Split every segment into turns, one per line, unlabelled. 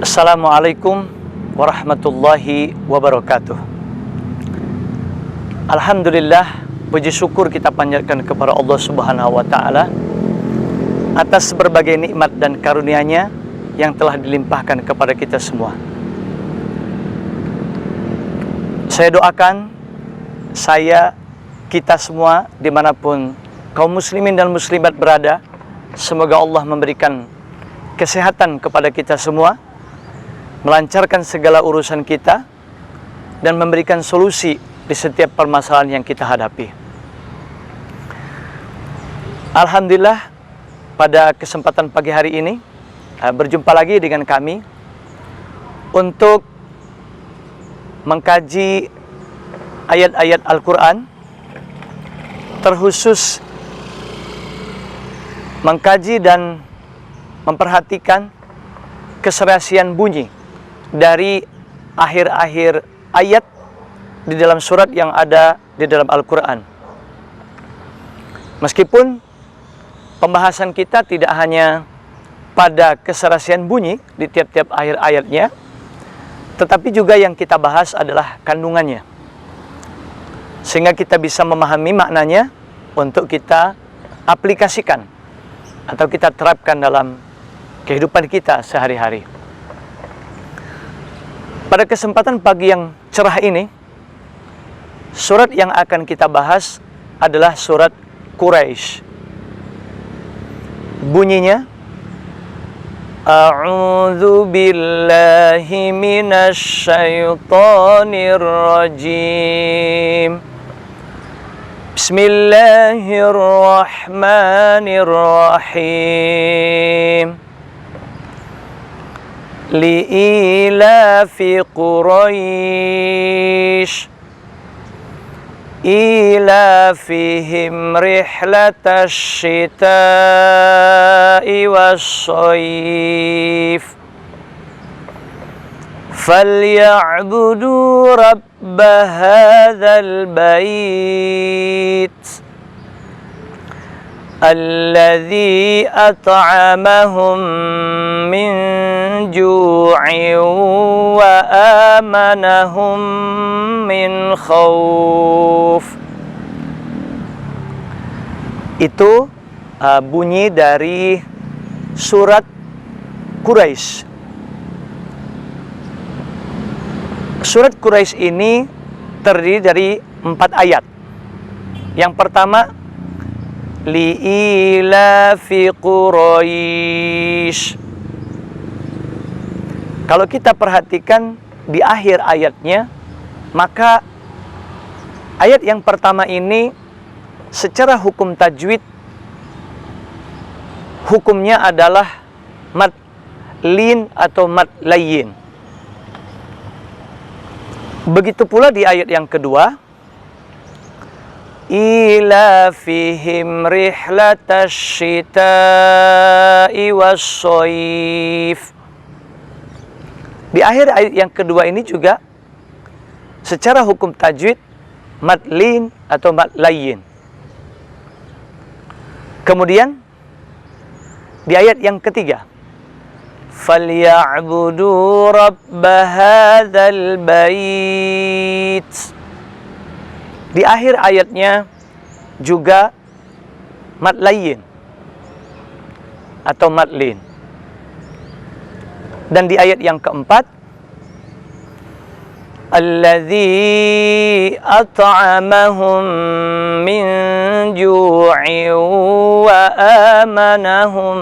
Assalamualaikum warahmatullahi wabarakatuh. Alhamdulillah, puji syukur kita panjatkan kepada Allah Subhanahu wa Ta'ala atas berbagai nikmat dan karunia-Nya yang telah dilimpahkan kepada kita semua. Saya doakan kita semua dimanapun kaum muslimin dan muslimat berada, semoga Allah memberikan kesehatan kepada kita semua, melancarkan segala urusan kita, dan memberikan solusi di setiap permasalahan yang kita hadapi. Alhamdulillah, pada kesempatan pagi hari ini berjumpa lagi dengan kami untuk mengkaji ayat-ayat Al-Quran, terkhusus mengkaji dan memperhatikan keserasian bunyi dari akhir-akhir ayat di dalam surat yang ada di dalam Al-Quran. Meskipun pembahasan kita tidak hanya pada keserasian bunyi di tiap-tiap akhir ayatnya, tetapi juga yang kita bahas adalah kandungannya, sehingga kita bisa memahami maknanya untuk kita aplikasikan atau kita terapkan dalam kehidupan kita sehari-hari. Pada kesempatan pagi yang cerah ini, surat yang akan kita bahas adalah surat Quraisy. Bunyinya, A'udzu billahi minasy syaithanir rajim. Bismillahirrahmanirrahim. Li'ilafi Quraisy ilafihim rihlatash shita'i was-shayf falya'budu rabba hadzal bait alladzi at'amahum min ju'in wa amanahum min khauf. Itu bunyi dari surat Quraisy. Surat Quraisy ini terdiri dari 4 ayat. Yang pertama, li'ilafi Quraisy. Kalau kita perhatikan di akhir ayatnya, maka ayat yang pertama ini secara hukum tajwid, hukumnya adalah mad lin atau mad layyin. Begitu pula di ayat yang kedua, ilafihim rihlatash shita'i was-shayf. Di akhir ayat yang kedua ini juga secara hukum tajwid mad lin atau mad layyin. Kemudian di ayat yang ketiga, falya'budu rabba hadzal bait. Di akhir ayatnya juga mad layyin atau mad lin. Dan di ayat yang keempat, alladzi at'amahum min ju'in wa amanahum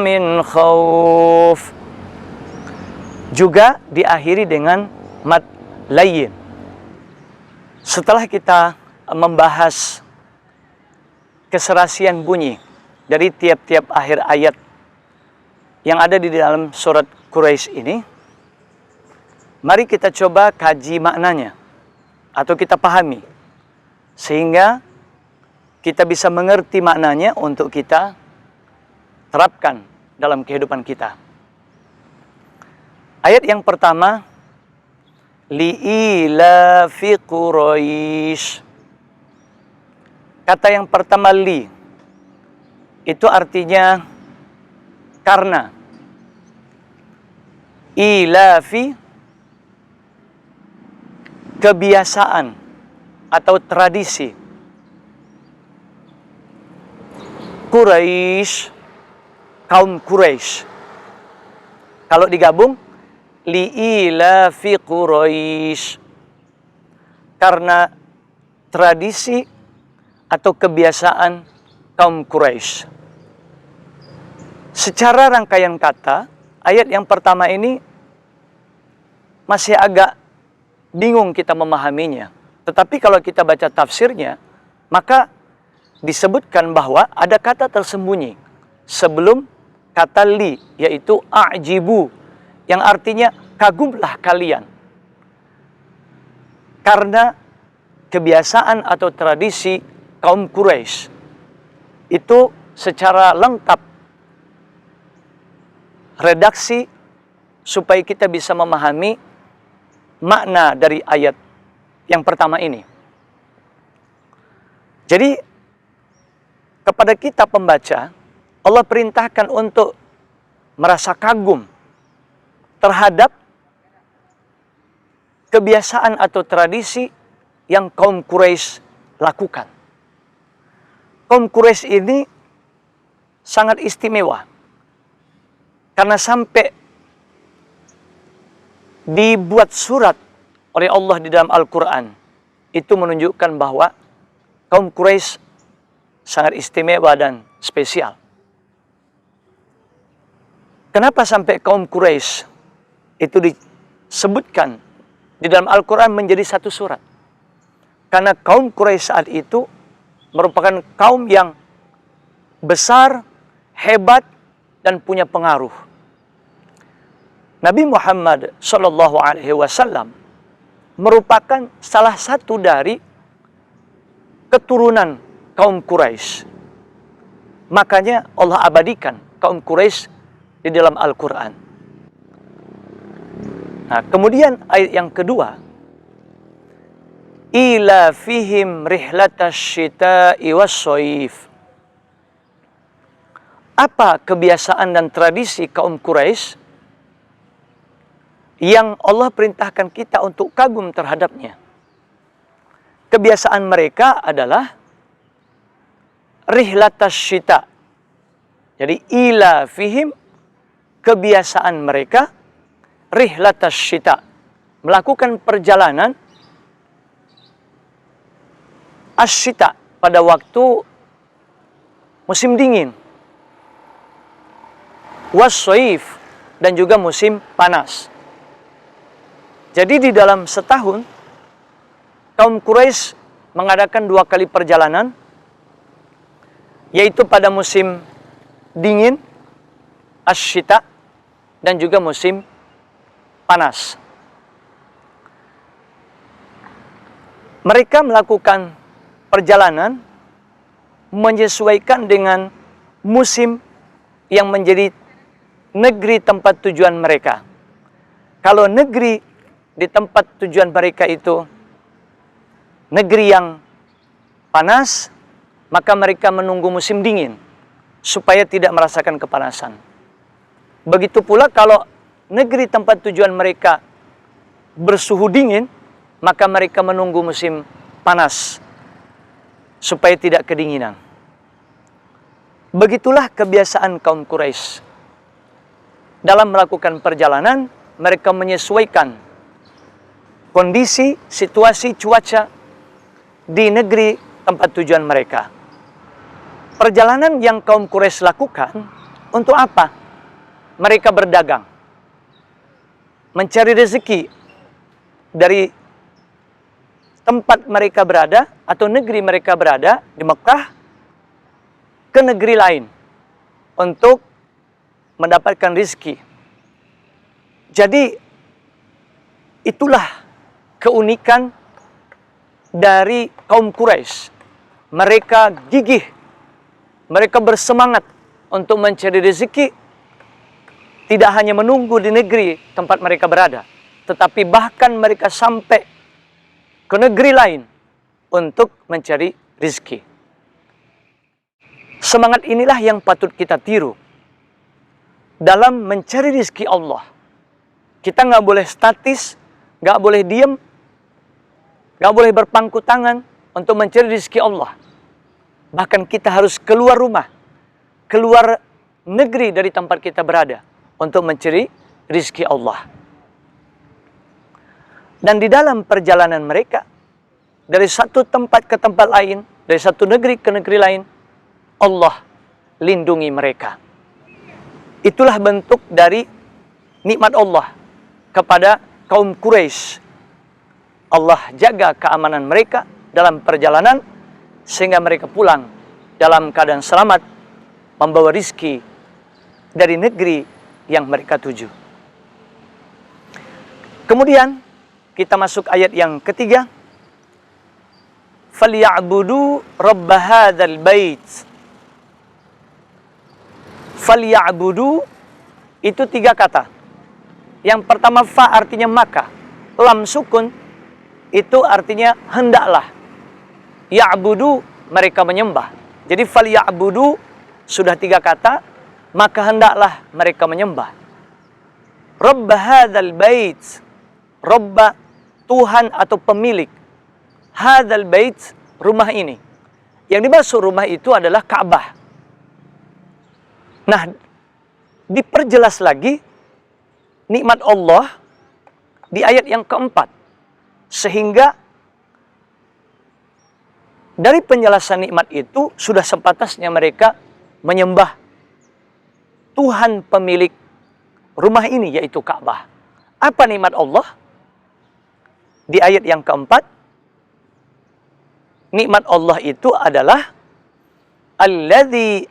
min khauf. Juga diakhiri dengan mad layyin. Setelah kita membahas keserasian bunyi dari tiap-tiap akhir ayat yang ada di dalam surat Quraisy ini, mari kita coba kaji maknanya atau kita pahami, sehingga kita bisa mengerti maknanya untuk kita terapkan dalam kehidupan kita. Ayat yang pertama, li'ilafi Quraisy. Kata yang pertama li, itu artinya karena. ilafi, kebiasaan atau tradisi. Quraisy, kaum Quraisy. Kalau digabung, li'ilafi Quraisy, karena tradisi atau kebiasaan kaum Quraisy. Secara rangkaian kata, ayat yang pertama ini masih agak bingung kita memahaminya. Tetapi kalau kita baca tafsirnya, maka disebutkan bahwa ada kata tersembunyi sebelum kata li, yaitu a'jibu, yang artinya kagumlah kalian. Karena kebiasaan atau tradisi kaum Quraisy itu secara lengkap redaksi supaya kita bisa memahami makna dari ayat yang pertama ini. Jadi kepada kita pembaca, Allah perintahkan untuk merasa kagum terhadap kebiasaan atau tradisi yang kaum Quraisy lakukan. Kaum Quraisy ini sangat istimewa karena sampai dibuat surat oleh Allah di dalam Al-Quran. Itu menunjukkan bahwa kaum Quraisy sangat istimewa dan spesial. Kenapa sampai kaum Quraisy itu disebutkan di dalam Al-Quran menjadi satu surat? Karena kaum Quraisy saat itu merupakan kaum yang besar, hebat, dan punya pengaruh. Nabi Muhammad SAW merupakan salah satu dari keturunan kaum Quraisy. Makanya Allah abadikan kaum Quraisy di dalam Al-Quran. Nah, kemudian ayat yang kedua, ila fihim rihlatash syita'i was-shaif. Apa kebiasaan dan tradisi kaum Quraisy yang Allah perintahkan kita untuk kagum terhadapnya? Kebiasaan mereka adalah rihlatash syita. Jadi ila fihim, kebiasaan mereka rihlatash syita, melakukan perjalanan asyita pada waktu musim dingin, was-shaif, dan juga musim panas. Jadi di dalam setahun kaum Quraisy mengadakan 2 kali perjalanan, yaitu pada musim dingin asyita dan juga musim panas. Mereka melakukan perjalanan menyesuaikan dengan musim yang menjadi negeri tempat tujuan mereka. Kalau negeri di tempat tujuan mereka itu negeri yang panas, maka mereka menunggu musim dingin supaya tidak merasakan kepanasan. Begitu pula kalau negeri tempat tujuan mereka bersuhu dingin, maka mereka menunggu musim panas supaya tidak kedinginan. Begitulah kebiasaan kaum Quraisy. Dalam melakukan perjalanan, mereka menyesuaikan kondisi, situasi, cuaca di negeri tempat tujuan mereka. Perjalanan yang kaum Quraisy lakukan untuk apa? Mereka berdagang, mencari rezeki dari tempat mereka berada atau negeri mereka berada di Mekah ke negeri lain untuk mendapatkan rezeki. Jadi itulah keunikan dari kaum Quraisy. Mereka gigih, mereka bersemangat untuk mencari rezeki, tidak hanya menunggu di negeri tempat mereka berada, tetapi bahkan mereka sampai ke negeri lain untuk mencari rezeki. Semangat inilah yang patut kita tiru dalam mencari rezeki Allah. Kita nggak boleh statis, nggak boleh diem, nggak boleh berpangku tangan untuk mencari rezeki Allah. Bahkan kita harus keluar rumah, keluar negeri dari tempat kita berada untuk mencari rezeki Allah. Dan di dalam perjalanan mereka, dari satu tempat ke tempat lain, dari satu negeri ke negeri lain, Allah lindungi mereka. Itulah bentuk dari nikmat Allah kepada kaum Quraisy. Allah jaga keamanan mereka dalam perjalanan, sehingga mereka pulang dalam keadaan selamat, membawa rizki dari negeri yang mereka tuju. Kemudian kita masuk ayat yang ketiga. Falya'budu rabb hadzal bait. Falya'budu itu 3 kata. Yang pertama fa artinya maka, lam sukun itu artinya hendaklah. Ya'budu mereka menyembah. Jadi falya'budu sudah 3 kata, maka hendaklah mereka menyembah. Rabb hadzal bait. Rabb Tuhan atau pemilik. Hadzal bait, rumah ini. Yang dimaksud rumah itu adalah Ka'bah. Nah, diperjelas lagi nikmat Allah di ayat yang keempat. Sehingga dari penjelasan nikmat itu sudah sepantasnya mereka menyembah Tuhan pemilik rumah ini, yaitu Ka'bah. Apa nikmat Allah? Di ayat yang keempat, nikmat Allah itu adalah alladzi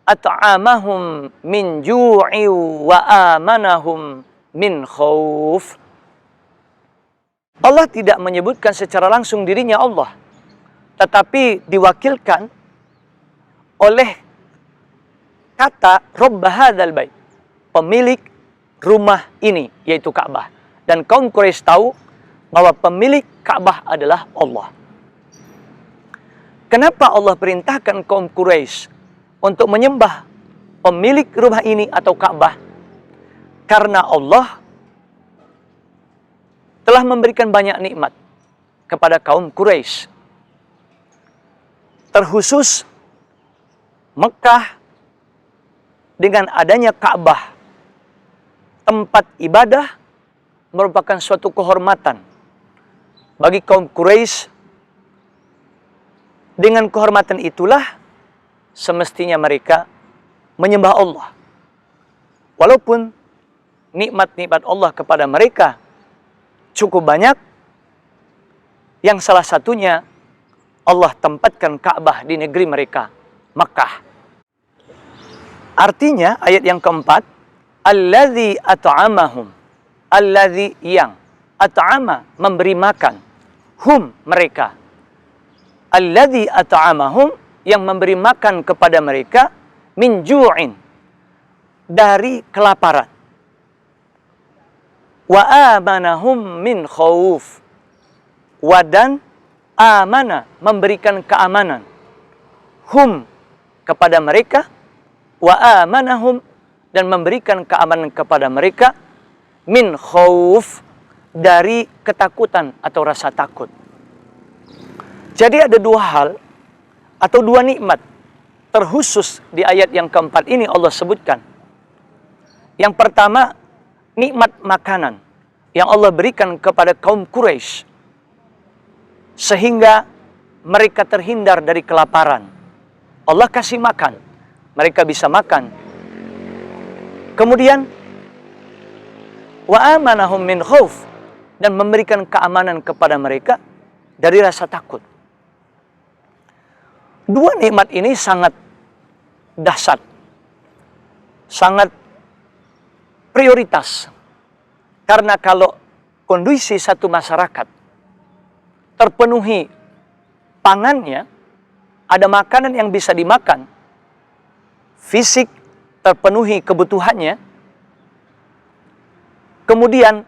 at'amahum min ju'i wa amanahum min khauf. Allah tidak menyebutkan secara langsung dirinya Allah, tetapi diwakilkan oleh kata Rabb hadzal bait, pemilik rumah ini, yaitu Ka'bah. Dan kaum Quraisy tahu bahwa pemilik Ka'bah adalah Allah. Kenapa Allah perintahkan kaum Quraisy untuk menyembah pemilik rumah ini atau Ka'bah? Karena Allah telah memberikan banyak nikmat kepada kaum Quraisy. Terkhusus Mekah dengan adanya Ka'bah, tempat ibadah, merupakan suatu kehormatan bagi kaum Quraisy. Dengan kehormatan itulah semestinya mereka menyembah Allah. Walaupun nikmat-nikmat Allah kepada mereka cukup banyak, yang salah satunya Allah tempatkan Ka'bah di negeri mereka, Makkah. Artinya ayat yang keempat, alladzi at'amahum, alladzi yang at'ama memberi makan, hum mereka, alladzi at'amahum yang memberi makan kepada mereka, min ju'in dari kelaparan, wa amanahum min khauf, wadan amana memberikan keamanan, hum kepada mereka, wa amanahum dan memberikan keamanan kepada mereka, min khauf dari ketakutan atau rasa takut. Jadi ada 2 hal atau 2 nikmat terkhusus di ayat yang keempat ini Allah sebutkan. Yang pertama, nikmat makanan yang Allah berikan kepada kaum Quraisy sehingga mereka terhindar dari kelaparan. Allah kasih makan, mereka bisa makan. Kemudian wa amanahum min khauf, dan memberikan keamanan kepada mereka dari rasa takut. 2 nikmat ini sangat dahsyat, sangat prioritas. Karena kalau kondisi satu masyarakat terpenuhi pangannya, ada makanan yang bisa dimakan, fisik terpenuhi kebutuhannya, kemudian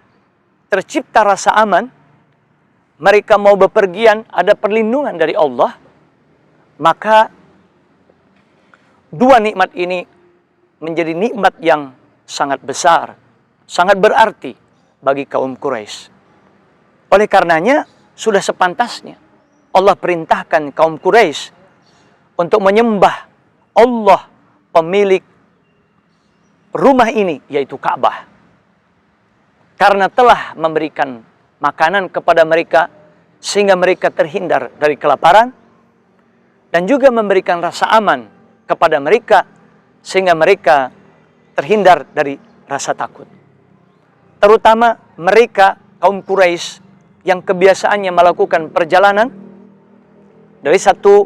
tercipta rasa aman, mereka mau bepergian, ada perlindungan dari Allah, maka 2 nikmat ini menjadi nikmat yang sangat besar, sangat berarti bagi kaum Quraisy. Oleh karenanya, sudah sepantasnya Allah perintahkan kaum Quraisy untuk menyembah Allah pemilik rumah ini, yaitu Ka'bah. Karena telah memberikan makanan kepada mereka sehingga mereka terhindar dari kelaparan, dan juga memberikan rasa aman kepada mereka sehingga mereka terhindar dari rasa takut. Terutama mereka kaum Quraisy yang kebiasaannya melakukan perjalanan dari satu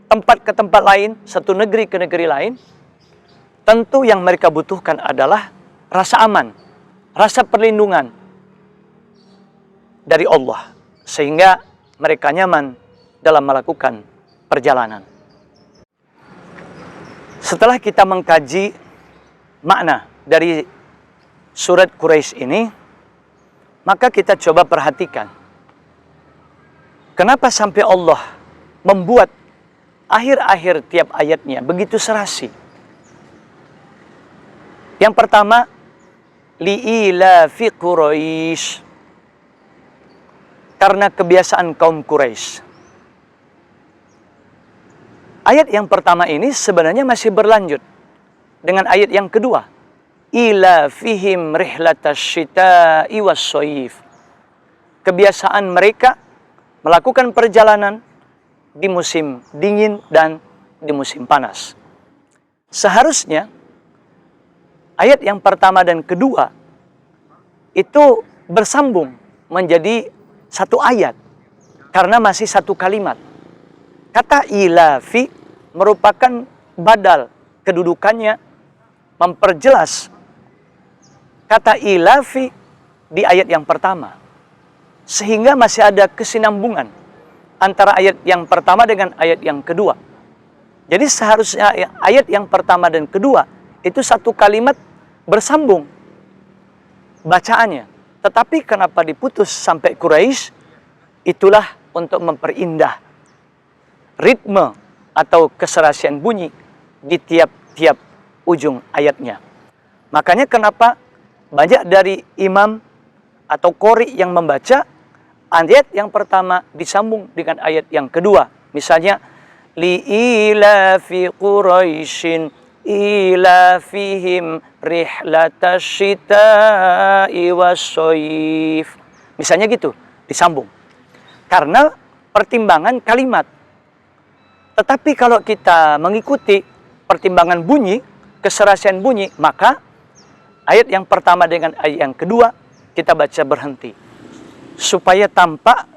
tempat ke tempat lain, satu negeri ke negeri lain, tentu yang mereka butuhkan adalah rasa aman, rasa perlindungan dari Allah, sehingga mereka nyaman dalam melakukan perjalanan. Setelah kita mengkaji makna dari surat Quraisy ini, maka kita coba perhatikan kenapa sampai Allah membuat akhir-akhir tiap ayatnya begitu serasi. Yang pertama, li'ilafi Quraisy, karena kebiasaan kaum Quraisy. Ayat yang pertama ini sebenarnya masih berlanjut dengan ayat yang kedua. Ila fihim rihlatash syita'i was-shaif. Kebiasaan mereka melakukan perjalanan di musim dingin dan di musim panas. Seharusnya ayat yang pertama dan kedua itu bersambung menjadi satu ayat karena masih satu kalimat. Kata ilafi merupakan badal, kedudukannya memperjelas kata ilafi di ayat yang pertama. Sehingga masih ada kesinambungan antara ayat yang pertama dengan ayat yang kedua. Jadi seharusnya ayat yang pertama dan kedua itu satu kalimat bersambung bacaannya. Tetapi kenapa diputus sampai Quraisy? Itulah untuk memperindah ritme atau keserasian bunyi di tiap-tiap ujung ayatnya. Makanya kenapa banyak dari imam atau qori yang membaca ayat yang pertama disambung dengan ayat yang kedua. Misalnya, li'ilafi Quraisyin ilafihim rihlatash syita'i was-shaif. Misalnya gitu, disambung. Karena pertimbangan kalimat. Tetapi kalau kita mengikuti pertimbangan bunyi, keserasian bunyi, maka ayat yang pertama dengan ayat yang kedua kita baca berhenti. Supaya tampak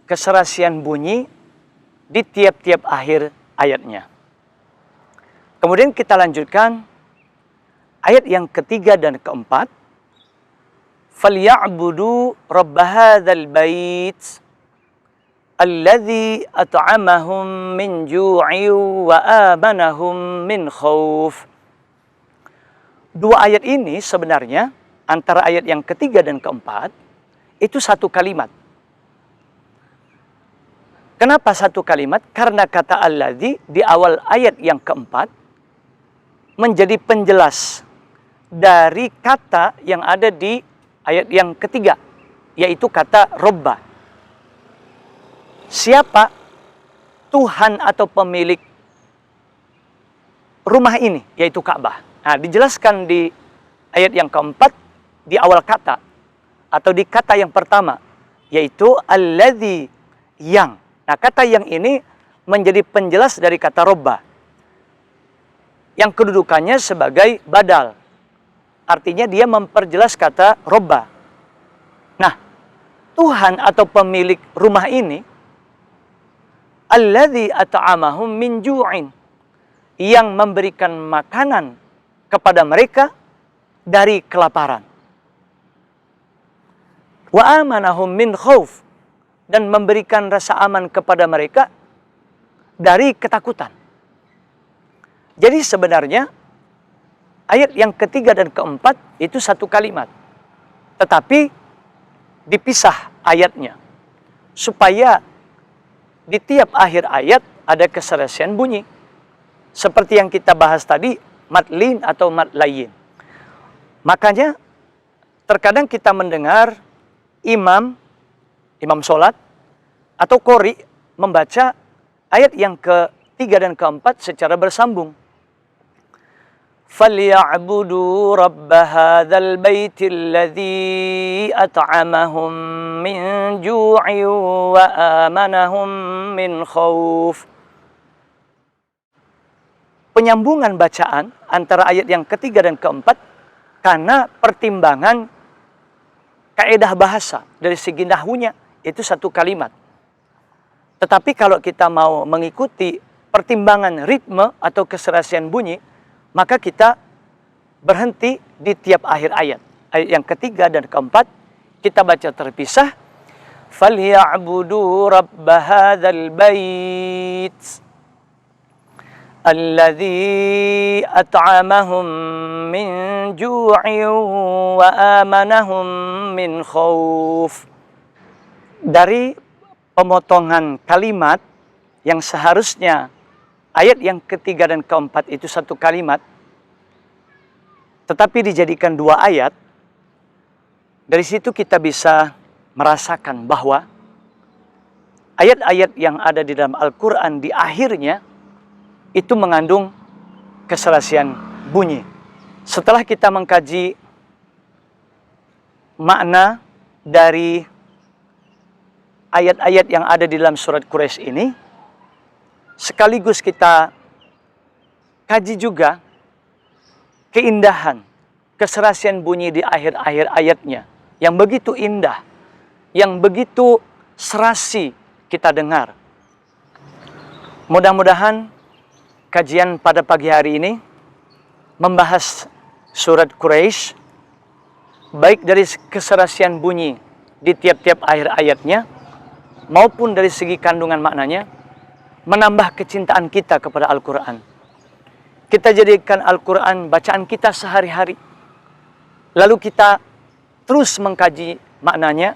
keserasian bunyi di tiap-tiap akhir ayatnya. Kemudian kita lanjutkan ayat yang ketiga dan keempat. فَلْيَعْبُدُوا رَبَّ هَذَا الْبَيْتِ الَّذِي أَطْعَمَهُمْ مِنْ جُوعٍ وَآمَنَهُمْ مِنْ خَوْفٍ. Dua ayat ini sebenarnya antara ayat yang ketiga dan keempat itu satu kalimat. Kenapa satu kalimat? Karena kata alladzi di awal ayat yang keempat menjadi penjelas dari kata yang ada di ayat yang ketiga, yaitu kata robba. Siapa Tuhan atau pemilik rumah ini, yaitu Ka'bah. Nah, dijelaskan di ayat yang keempat di awal kata atau di kata yang pertama, yaitu alladzi, yang. Nah, kata yang ini menjadi penjelas dari kata robba, yang kedudukannya sebagai badal. Artinya dia memperjelas kata robba. Nah, Tuhan atau pemilik rumah ini, alladzi at'amahum min ju'in, yang memberikan makanan kepada mereka dari kelaparan. Wa amanahum min khauf, dan memberikan rasa aman kepada mereka dari ketakutan. Jadi sebenarnya ayat yang ketiga dan keempat itu satu kalimat, tetapi dipisah ayatnya supaya di tiap akhir ayat ada keserasian bunyi. Seperti yang kita bahas tadi, mad lin atau mad layin. Makanya terkadang kita mendengar imam sholat atau qori membaca ayat yang ketiga dan keempat secara bersambung. فَلْيَعْبُدُوا رَبَّ هَذَا الْبَيْتِ الَّذِي أَطْعَمَهُم مِّن جُوعٍ وَآمَنَهُم مِّنْ خَوْفٍ. Penyambungan bacaan antara ayat yang ketiga dan keempat karena pertimbangan kaidah bahasa dari segi nahwunya itu satu kalimat. Tetapi kalau kita mau mengikuti pertimbangan ritme atau keserasian bunyi, maka kita berhenti di tiap akhir ayat. Ayat yang ketiga dan keempat kita baca terpisah. فَلْيَعْبُدُوا رَبَّ هَذَا الْبَيْتِ الَّذِي أَطْعَمَهُم مِّن جُوعٍ وَآمَنَهُم مِّنْ خَوْفٍ. Dari pemotongan kalimat yang seharusnya ayat yang ketiga dan keempat itu satu kalimat, tetapi dijadikan dua ayat. Dari situ kita bisa merasakan bahwa ayat-ayat yang ada di dalam Al-Quran di akhirnya itu mengandung keserasian bunyi. Setelah kita mengkaji makna dari ayat-ayat yang ada di dalam surat Quraisy ini, sekaligus kita kaji juga keindahan, keserasian bunyi di akhir-akhir ayatnya yang begitu indah, yang begitu serasi kita dengar. Mudah-mudahan kajian pada pagi hari ini membahas surat Quraisy, baik dari keserasian bunyi di tiap-tiap akhir ayatnya, maupun dari segi kandungan maknanya, menambah kecintaan kita kepada Al-Quran. Kita jadikan Al-Quran bacaan kita sehari-hari. Lalu kita terus mengkaji maknanya,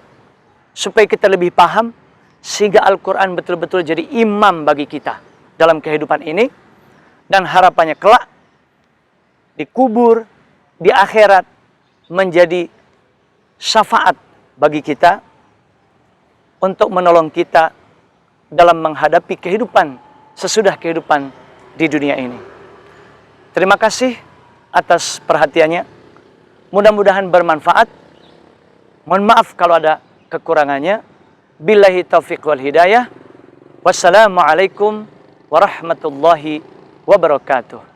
supaya kita lebih paham, sehingga Al-Quran betul-betul jadi imam bagi kita dalam kehidupan ini, dan harapannya kelak, di kubur, di akhirat, menjadi syafaat bagi kita, untuk menolong kita dalam menghadapi kehidupan sesudah kehidupan di dunia ini. Terima kasih atas perhatiannya. Mudah-mudahan bermanfaat. Mohon maaf kalau ada kekurangannya. Billahi taufiq wal hidayah. Wassalamualaikum warahmatullahi wabarakatuh.